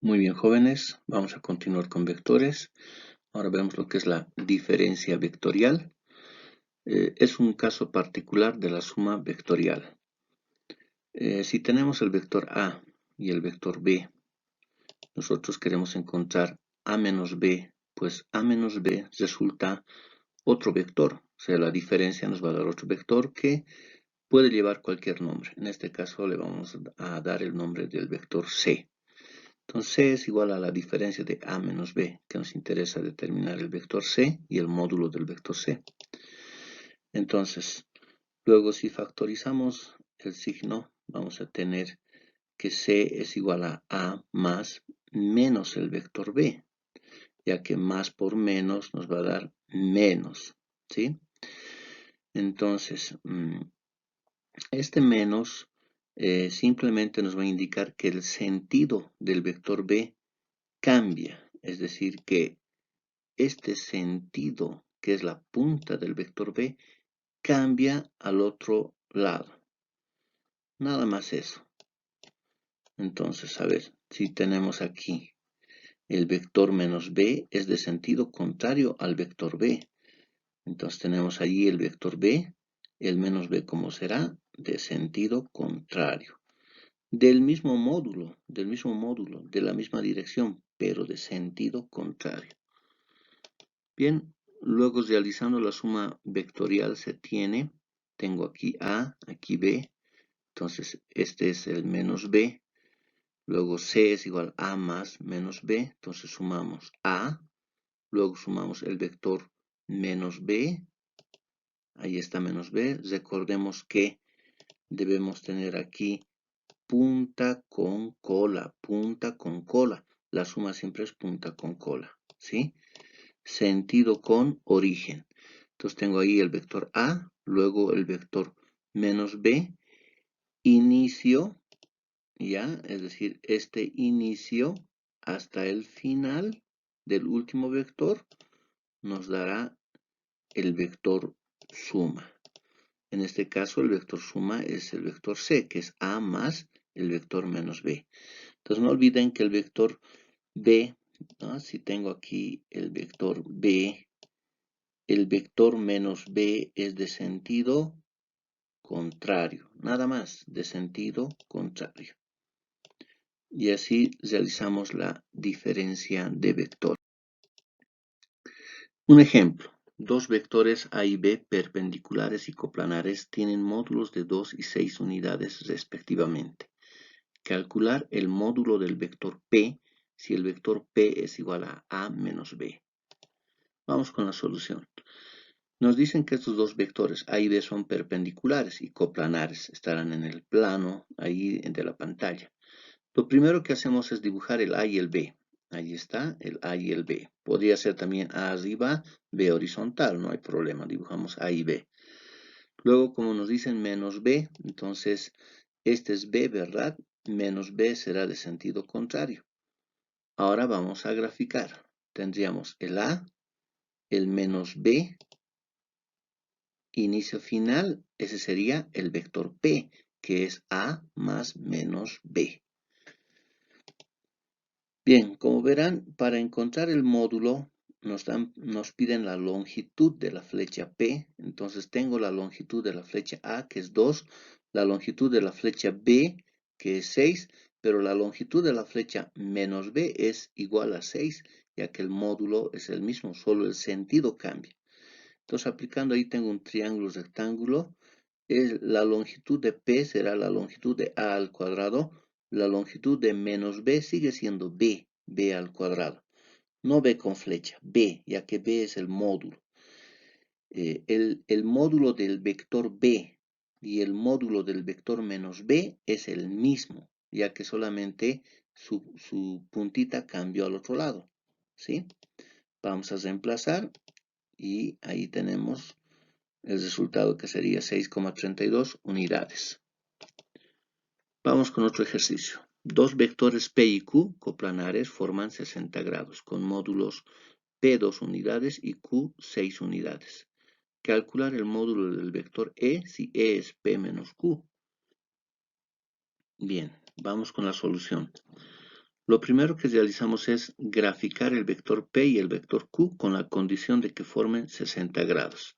Muy bien, jóvenes, vamos a continuar con vectores. Ahora vemos lo que es la diferencia vectorial. Es un caso particular de la suma vectorial. Si tenemos el vector A y el vector B, nosotros queremos encontrar A menos B, pues A menos B resulta otro vector. O sea, la diferencia nos va a dar otro vector que puede llevar cualquier nombre. En este caso le vamos a dar el nombre del vector C. Entonces C es igual a la diferencia de A menos B, que nos interesa determinar el vector C y el módulo del vector C. Entonces, luego si factorizamos el signo, vamos a tener que C es igual a A más menos el vector B, ya que más por menos nos va a dar menos, ¿sí? Entonces, este menos simplemente nos va a indicar que el sentido del vector B cambia, es decir, que este sentido, que es la punta del vector B, cambia al otro lado. Nada más eso. Entonces, a ver, si tenemos aquí el vector menos B es de sentido contrario al vector B. Entonces tenemos allí el vector B, el menos B como será, de sentido contrario. Del mismo módulo, de la misma dirección, pero de sentido contrario. Bien, luego realizando la suma vectorial se tiene, tengo aquí A, aquí B, entonces este es el menos B, luego C es igual a más menos B, entonces sumamos A, luego sumamos el vector menos B, ahí está menos B, recordemos que debemos tener aquí punta con cola, la suma siempre es punta con cola, ¿sí? Sentido con origen. Entonces tengo ahí el vector A, luego el vector menos B, inicio, ya, es decir, este inicio hasta el final del último vector nos dará el vector suma. En este caso el vector suma es el vector C, que es A más el vector menos B. Entonces no olviden que el vector B, ¿no? Si tengo aquí el vector B, el vector menos B es de sentido contrario, nada más, de sentido contrario. Y así realizamos la diferencia de vector. Un ejemplo, dos vectores A y B perpendiculares y coplanares tienen módulos de 2 y 6 unidades respectivamente. Calcular el módulo del vector P si el vector P es igual a A menos B. Vamos con la solución. Nos dicen que estos dos vectores A y B son perpendiculares y coplanares, estarán en el plano ahí de la pantalla. Lo primero que hacemos es dibujar el A y el B. Ahí está el A y el B. Podría ser también A arriba, B horizontal, no hay problema, dibujamos A y B. Luego, como nos dicen menos B, entonces este es B, ¿verdad? Menos B será de sentido contrario. Ahora vamos a graficar. Tendríamos el A, el menos B, inicio final, ese sería el vector P, que es A más menos B. Bien, como verán, para encontrar el módulo nos piden la longitud de la flecha P. Entonces tengo la longitud de la flecha A, que es 2, la longitud de la flecha B, que es 6, pero la longitud de la flecha menos B es igual a 6, ya que el módulo es el mismo, solo el sentido cambia. Entonces aplicando ahí tengo un triángulo rectángulo. La longitud de P será la longitud de A al cuadrado. La longitud de menos B sigue siendo B al cuadrado. No B con flecha, B, ya que B es el módulo. El módulo del vector B y el módulo del vector menos B es el mismo, ya que solamente su puntita cambió al otro lado, ¿sí? Vamos a reemplazar y ahí tenemos el resultado, que sería 6,32 unidades. Vamos con otro ejercicio. Dos vectores P y Q coplanares forman 60 grados con módulos P 2 unidades y Q 6 unidades. Calcular el módulo del vector E si E es P menos Q. Bien, vamos con la solución. Lo primero que realizamos es graficar el vector P y el vector Q con la condición de que formen 60 grados.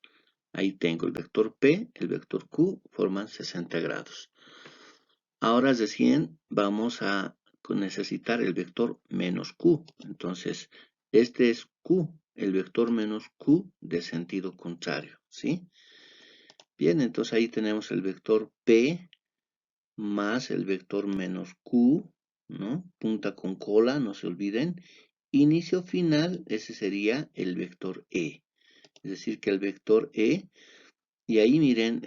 Ahí tengo el vector P, el vector Q, forman 60 grados. Ahora recién vamos a necesitar el vector menos Q. Entonces, este es Q, el vector menos Q de sentido contrario, ¿sí? Bien, entonces ahí tenemos el vector P más el vector menos Q, ¿no? Punta con cola, no se olviden. Inicio final, ese sería el vector E. Es decir, que el vector E, y ahí miren,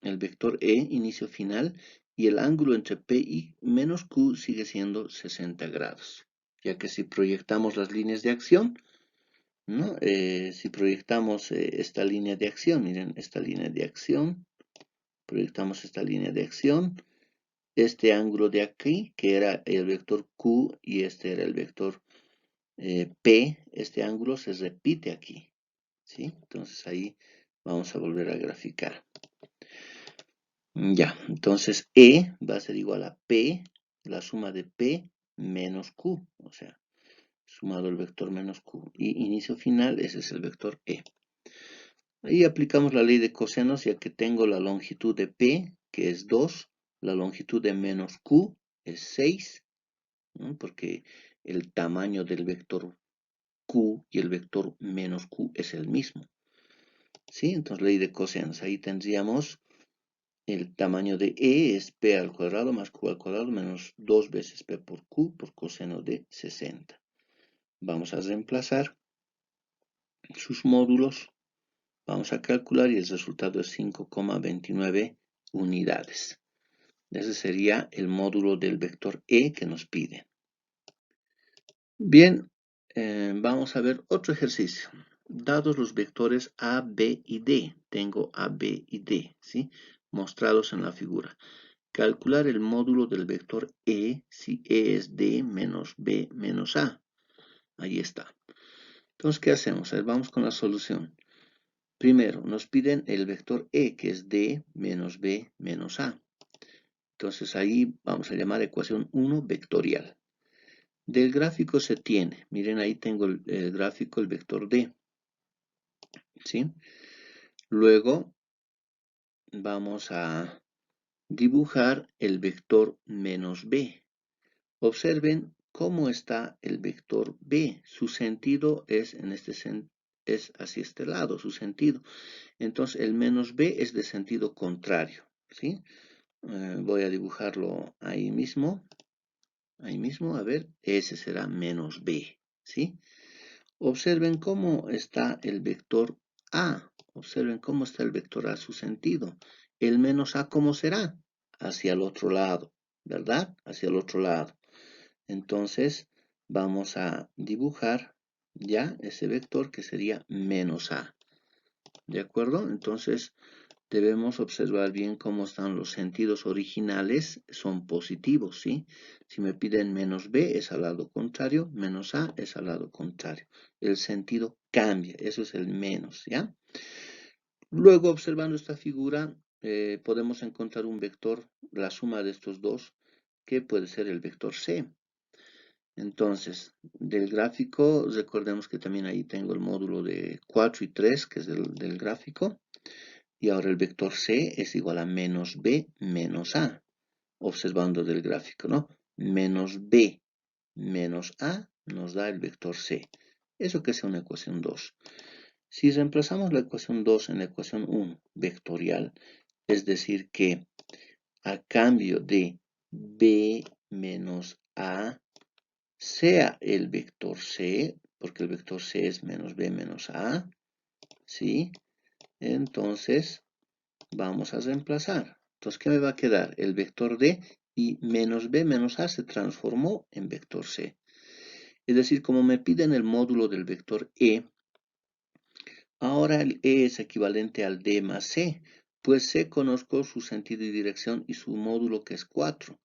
el vector E, inicio final, y el ángulo entre P y menos Q sigue siendo 60 grados. Ya que si proyectamos las líneas de acción, ¿no? Si proyectamos esta línea de acción, miren, esta línea de acción, proyectamos esta línea de acción, este ángulo de aquí, que era el vector Q y este era el vector P, este ángulo se repite aquí, ¿sí? Entonces ahí vamos a volver a graficar. Ya, entonces E va a ser igual a P, la suma de P menos Q, o sea, sumado el vector menos Q. Y inicio final, ese es el vector E. Ahí aplicamos la ley de cosenos, ya que tengo la longitud de P, que es 2, la longitud de menos Q es 6, ¿no? Porque el tamaño del vector Q y el vector menos Q es el mismo. ¿Sí? Entonces, ley de cosenos. Ahí tendríamos el tamaño de E es P al cuadrado más Q al cuadrado menos 2 veces P por Q por coseno de 60. Vamos a reemplazar sus módulos. Vamos a calcular y el resultado es 5,29 unidades. Ese sería el módulo del vector E que nos piden. Bien, vamos a ver otro ejercicio. Dados los vectores A, B y D, tengo A, B y D, ¿sí? Mostrados en la figura. Calcular el módulo del vector E si E es D menos B menos A. Ahí está. Entonces, ¿qué hacemos? Vamos con la solución. Primero, nos piden el vector E, que es D menos B menos A. Entonces, ahí vamos a llamar ecuación 1 vectorial. Del gráfico se tiene, miren ahí tengo el gráfico, el vector D, ¿sí? Luego vamos a dibujar el vector menos B. Observen cómo está el vector B. Su sentido es es hacia este lado, su sentido. Entonces el menos B es de sentido contrario, ¿sí? Voy a dibujarlo ahí mismo. Ahí mismo, a ver, ese será menos B, ¿sí? Observen cómo está el vector A. Observen cómo está el vector A, su sentido. El menos A, ¿cómo será? Hacia el otro lado, ¿verdad? Hacia el otro lado. Entonces, vamos a dibujar ya ese vector que sería menos A. ¿De acuerdo? Entonces, debemos observar bien cómo están los sentidos originales, son positivos, ¿sí? Si me piden menos B es al lado contrario, menos A es al lado contrario. El sentido cambia, eso es el menos, ¿ya? Luego, observando esta figura, podemos encontrar un vector, la suma de estos dos, que puede ser el vector C. Entonces, del gráfico, recordemos que también ahí tengo el módulo de 4 y 3, que es del gráfico. Y ahora el vector C es igual a menos B menos A, observando del gráfico, ¿no? Menos B menos A nos da el vector C. Eso que es una ecuación 2. Si reemplazamos la ecuación 2 en la ecuación 1 vectorial, es decir que a cambio de B menos A sea el vector C, porque el vector C es menos B menos A, ¿sí? Entonces, vamos a reemplazar. Entonces, ¿qué me va a quedar? El vector D y menos B menos A se transformó en vector C. Es decir, como me piden el módulo del vector E, ahora el E es equivalente al D más C, pues C conozco su sentido y dirección y su módulo que es 4.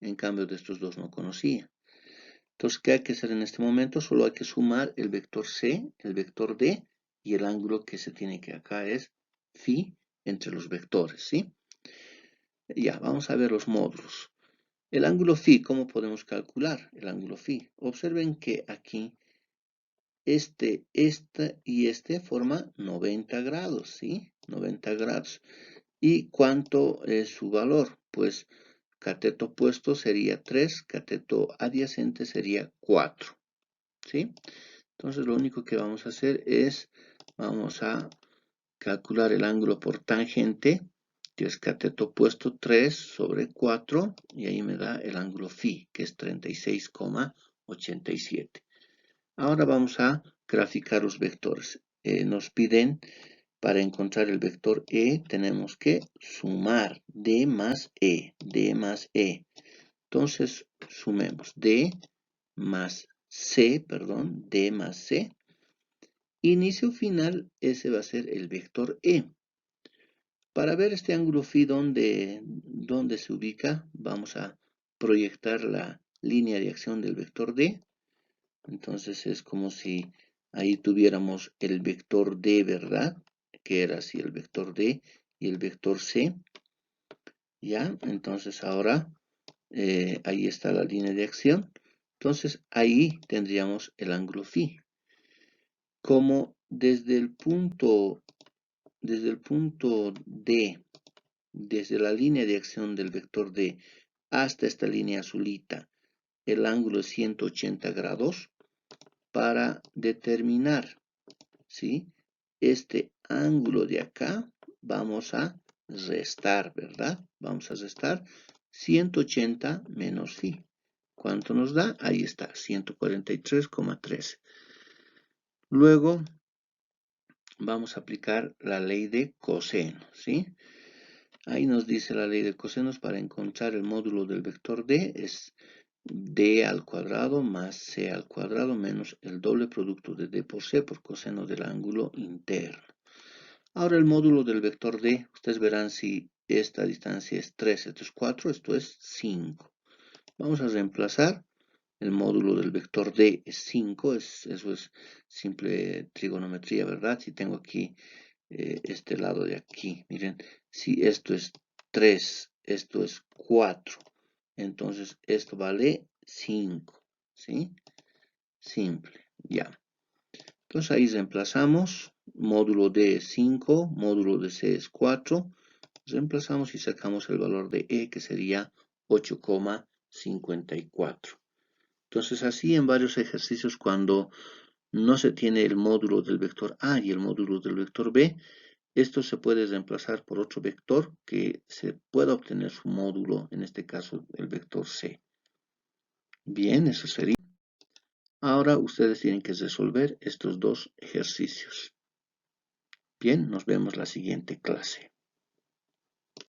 En cambio de estos dos no conocía. Entonces, ¿qué hay que hacer en este momento? Solo hay que sumar el vector C, el vector D y el ángulo que se tiene que acá es phi entre los vectores, ¿sí? Ya, vamos a ver los módulos. El ángulo phi, ¿cómo podemos calcular el ángulo phi? Observen que aquí este y este forma 90 grados, ¿sí? 90 grados. ¿Y cuánto es su valor? Pues cateto opuesto sería 3, cateto adyacente sería 4, ¿sí? Entonces lo único que vamos a hacer es, vamos a calcular el ángulo por tangente, que es cateto opuesto 3 sobre 4, y ahí me da el ángulo phi, que es 36,87. Ahora vamos a graficar los vectores. Nos piden, para encontrar el vector E, tenemos que sumar D más E, D más E. Entonces, sumemos D más C, perdón, D más C. Inicio final, ese va a ser el vector E. Para ver este ángulo phi donde se ubica, vamos a proyectar la línea de acción del vector D. Entonces es como si ahí tuviéramos el vector D, ¿verdad? Que era así el vector D y el vector C. ¿Ya? Entonces ahora ahí está la línea de acción. Entonces ahí tendríamos el ángulo phi. Como desde el punto D, desde la línea de acción del vector D hasta esta línea azulita, el ángulo es 180 grados, para determinar, ¿sí?, este ángulo de acá, vamos a restar, ¿verdad? Vamos a restar 180 menos phi. ¿Cuánto nos da? Ahí está, 143,13. Luego vamos a aplicar la ley de coseno, ¿sí? Ahí nos dice la ley de cosenos, para encontrar el módulo del vector D es D al cuadrado más C al cuadrado menos el doble producto de D por C por coseno del ángulo interno. Ahora el módulo del vector D, ustedes verán si esta distancia es 3, esto es 4, esto es 5. Vamos a reemplazar. El módulo del vector D es 5, eso es simple trigonometría, ¿verdad? Si tengo aquí este lado de aquí, miren, si esto es 3, esto es 4, entonces esto vale 5, ¿sí? Simple, ya. Entonces ahí reemplazamos, módulo D es 5, módulo de C es 4, reemplazamos y sacamos el valor de E, que sería 8,54. Entonces así en varios ejercicios, cuando no se tiene el módulo del vector A y el módulo del vector B, esto se puede reemplazar por otro vector que se pueda obtener su módulo, en este caso el vector C. Bien, eso sería. Ahora ustedes tienen que resolver estos dos ejercicios. Bien, nos vemos la siguiente clase.